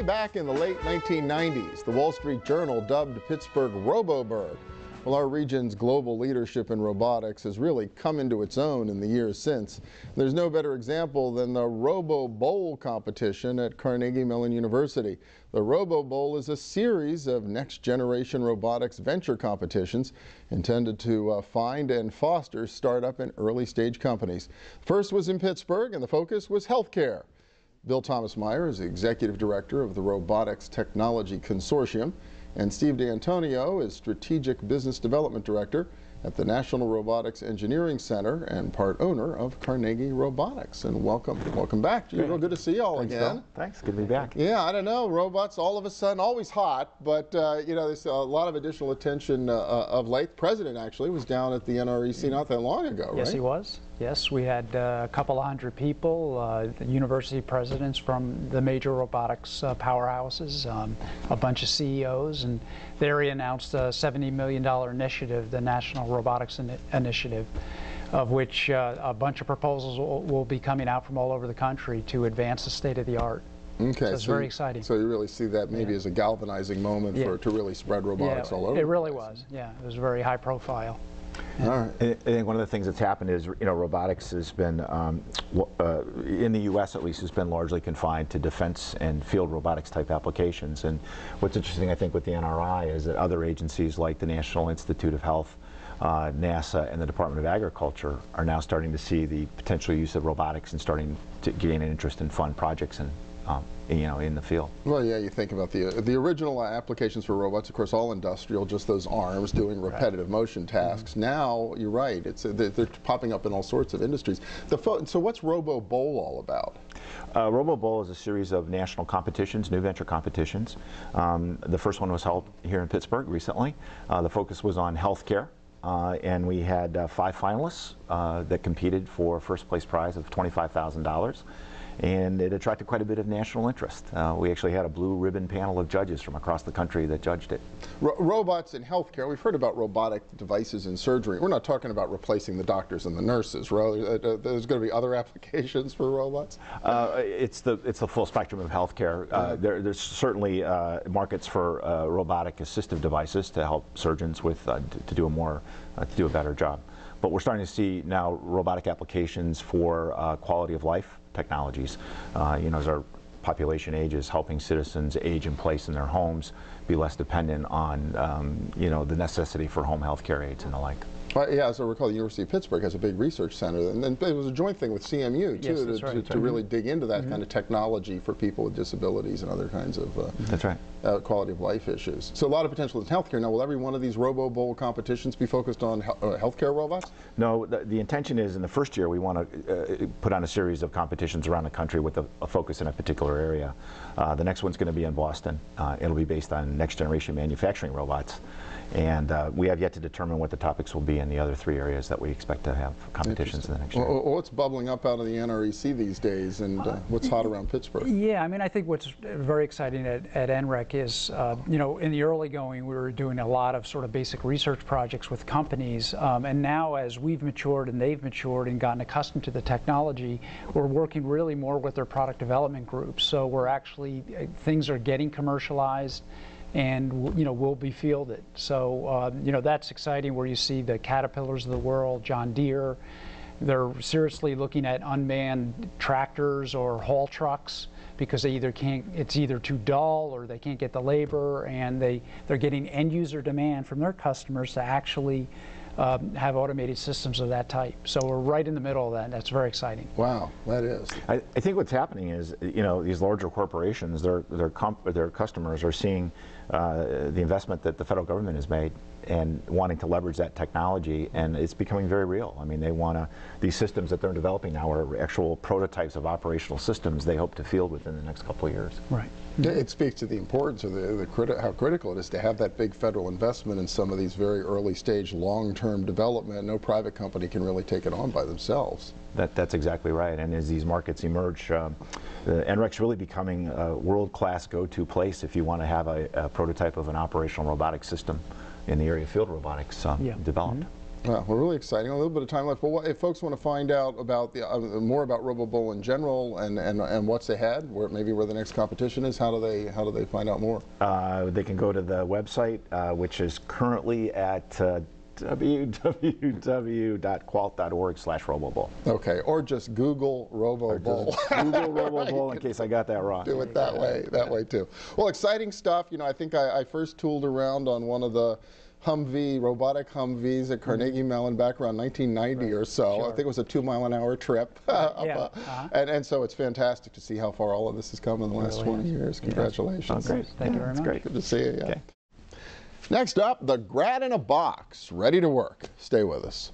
way back in the late 1990s, the Wall Street Journal dubbed Pittsburgh RoboBurg. Well, our region's global leadership in robotics has really come into its own in the years since. There's no better example than the RoboBowl competition at Carnegie Mellon University. The RoboBowl is a series of next-generation robotics venture competitions intended to find and foster startup and early-stage companies. First was in Pittsburgh, and the focus was healthcare. Bill Thomasmeyer is the executive director of the Robotics Technology Consortium, and Steve DiAntonio is Strategic Business Development Director at the National Robotics Engineering Center and part owner of Carnegie Robotics. And welcome back. Real good to see you all again. Phil. Thanks, good to be back. Yeah, I don't know, robots all of a sudden always hot, but you know, there's a lot of additional attention of late. The president actually was down at the NREC not that long ago, right? Yes, he was. Yes, we had a couple of hundred people, university presidents from the major robotics powerhouses, a bunch of CEOs, and there he announced a $70 million initiative, the National Robotics Initiative, of which a bunch of proposals will be coming out from all over the country to advance the state of the art. Okay, so it's very exciting. So you really see that maybe as a galvanizing moment to really spread robotics all over. It really was. Yeah, it was very high profile. All right. I think one of the things that's happened is, you know, robotics has been, in the U.S. at least, has been largely confined to defense and field robotics type applications. And what's interesting, I think, with the NRI is that other agencies like the National Institute of Health, NASA, and the Department of Agriculture are now starting to see the potential use of robotics and starting to gain an interest in fund projects and you know, in the field. Well, yeah, you think about the original applications for robots, of course, all industrial, just those arms doing repetitive motion tasks. Now, you're right, they're popping up in all sorts of industries. So what's RoboBowl all about? RoboBowl is a series of national competitions, new venture competitions. The first one was held here in Pittsburgh recently. The focus was on healthcare. And we had 5 finalists that competed for first place prize of $25,000. And it attracted quite a bit of national interest. We actually had a blue ribbon panel of judges from across the country that judged it. Robots in healthcare, we've heard about robotic devices in surgery. We're not talking about replacing the doctors and the nurses. There's going to be other applications for robots? It's the full spectrum of healthcare. There's certainly markets for robotic assistive devices to help surgeons with to do a better job. But we're starting to see now robotic applications for quality of life technologies. You know, as our population ages, helping citizens age in place in their homes, be less dependent on you know, the necessity for home health care aids and the like. Yeah, as I recall, the University of Pittsburgh has a big research center, and then it was a joint thing with CMU too, yes, to really dig into that kind of technology for people with disabilities and other kinds of quality of life issues. So a lot of potential in healthcare. Now, will every one of these RoboBowl competitions be focused on healthcare robots? No, the intention is in the first year we want to put on a series of competitions around the country with a focus in a particular area. The next one's going to be in Boston. It'll be based on next generation manufacturing robots. And we have yet to determine what the topics will be in the other 3 areas that we expect to have competitions in the next year. Well, what's bubbling up out of the NREC these days, and what's hot around Pittsburgh? Yeah, I mean, I think what's very exciting at NREC is, you know, in the early going, we were doing a lot of sort of basic research projects with companies, and now as we've matured and they've matured and gotten accustomed to the technology, we're working really more with their product development groups. So we're actually, things are getting commercialized, and you know, will be fielded. So you know, that's exciting, where you see the Caterpillars of the world, John Deere. They're seriously looking at unmanned tractors or haul trucks because they either can't, it's either too dull or they can't get the labor, and they're getting end user demand from their customers to actually have automated systems of that type. So we're right in the middle of that, and that's very exciting. Wow, that is. I think what's happening is, you know, these larger corporations, their customers are seeing the investment that the federal government has made and wanting to leverage that technology, and it's becoming very real. I mean, they want to, these systems that they're developing now are actual prototypes of operational systems they hope to field within the next couple of years. Right. It speaks to the importance of how critical it is to have that big federal investment in some of these very early stage long-term development. No private company can really take it on by themselves. That's exactly right. And as these markets emerge, NREC's really becoming a world-class go-to place if you want to have a prototype of an operational robotic system in the area of field robotics developed. Well, we're really exciting. A little bit of time left. But if folks want to find out about the more about RoboBowl in general and what's ahead, maybe where the next competition is, how do they find out more? They can go to the website, which is currently at www.qualt.org/RoboBowl. Okay, or just Google RoboBowl. Google RoboBowl in case I got that wrong. Do it that way too. Well, exciting stuff. You know, I think I first tooled around on one of the robotic Humvees at Carnegie Mellon back around 1990 or so. Sure. I think it was a 2-mile-an-hour trip. And so it's fantastic to see how far all of this has come in the last 20 years. Congratulations. Oh, great. Thank you very much. Great. Good to see you. Yeah. Okay. Next up, the Grad in a Box, ready to work. Stay with us.